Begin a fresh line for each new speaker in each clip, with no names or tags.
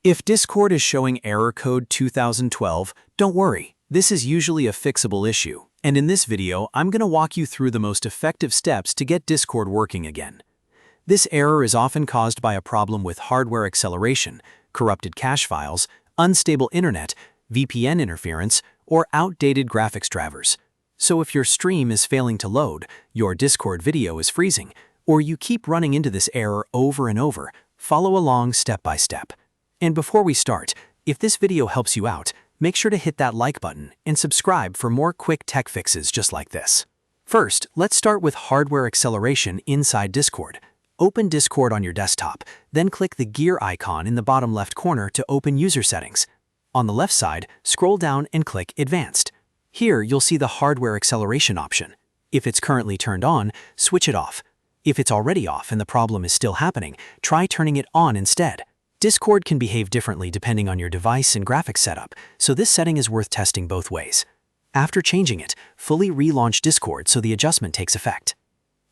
If Discord is showing error code 2012, don't worry. This is usually a fixable issue. And in this video, I'm going to walk you through the most effective steps to get Discord working again. This error is often caused by a problem with hardware acceleration, corrupted cache files, unstable internet, VPN interference, or outdated graphics drivers. So if your stream is failing to load, your Discord video is freezing, or you keep running into this error over and over, follow along step by step. And before we start, if this video helps you out, make sure to hit that like button and subscribe for more quick tech fixes just like this. First, let's start with hardware acceleration inside Discord. Open Discord on your desktop, then click the gear icon in the bottom left corner to open user settings. On the left side, scroll down and click Advanced. Here, you'll see the hardware acceleration option. If it's currently turned on, switch it off. If it's already off and the problem is still happening, try turning it on instead. Discord can behave differently depending on your device and graphics setup, so this setting is worth testing both ways. After changing it, fully relaunch Discord so the adjustment takes effect.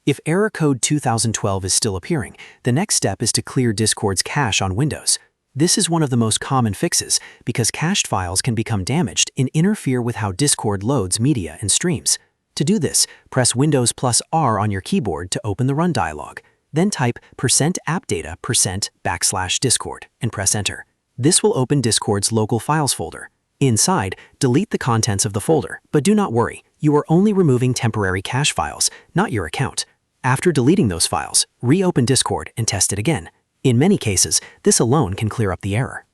If error code 2012 is still appearing, the next step is to clear Discord's cache on Windows. This is one of the most common fixes because cached files can become damaged and interfere with how Discord loads media and streams. To do this, press Windows+R on your keyboard to open the Run dialog. Then type %appdata%\discord and press Enter. This will open Discord's local files folder. Inside, delete the contents of the folder, but do not worry, you are only removing temporary cache files, not your account. After deleting those files, reopen Discord and test it again. In many cases, this alone can clear up the error.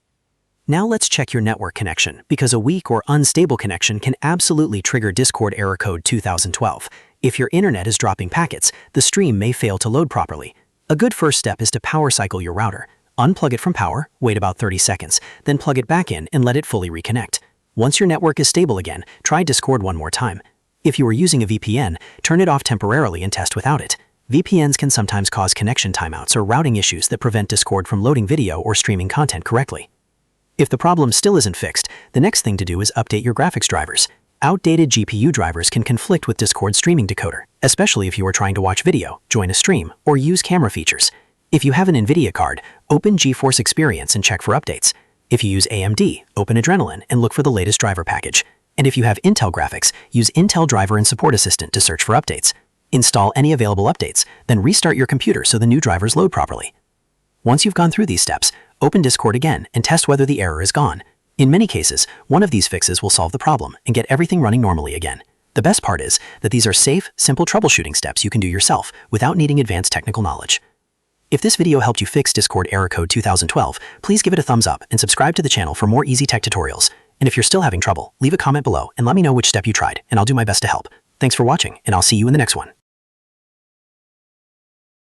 Now let's check your network connection, because a weak or unstable connection can absolutely trigger Discord error code 2012. If your internet is dropping packets, the stream may fail to load properly. A good first step is to power cycle your router. Unplug it from power, wait about 30 seconds, then plug it back in and let it fully reconnect. Once your network is stable again, try Discord one more time. If you are using a VPN, turn it off temporarily and test without it. VPNs can sometimes cause connection timeouts or routing issues that prevent Discord from loading video or streaming content correctly. If the problem still isn't fixed, the next thing to do is update your graphics drivers. Outdated GPU drivers can conflict with Discord's streaming decoder, especially if you are trying to watch video, join a stream, or use camera features. If you have an NVIDIA card, open GeForce Experience and check for updates. If you use AMD, open Adrenalin and look for the latest driver package. And if you have Intel graphics, use Intel Driver and Support Assistant to search for updates. Install any available updates, then restart your computer so the new drivers load properly. Once you've gone through these steps, open Discord again and test whether the error is gone. In many cases, one of these fixes will solve the problem and get everything running normally again. The best part is that these are safe, simple troubleshooting steps you can do yourself without needing advanced technical knowledge. If this video helped you fix Discord error code 2012, please give it a thumbs up and subscribe to the channel for more easy tech tutorials. And if you're still having trouble, leave a comment below and let me know which step you tried, and I'll do my best to help. Thanks for watching, and I'll see you in the next one.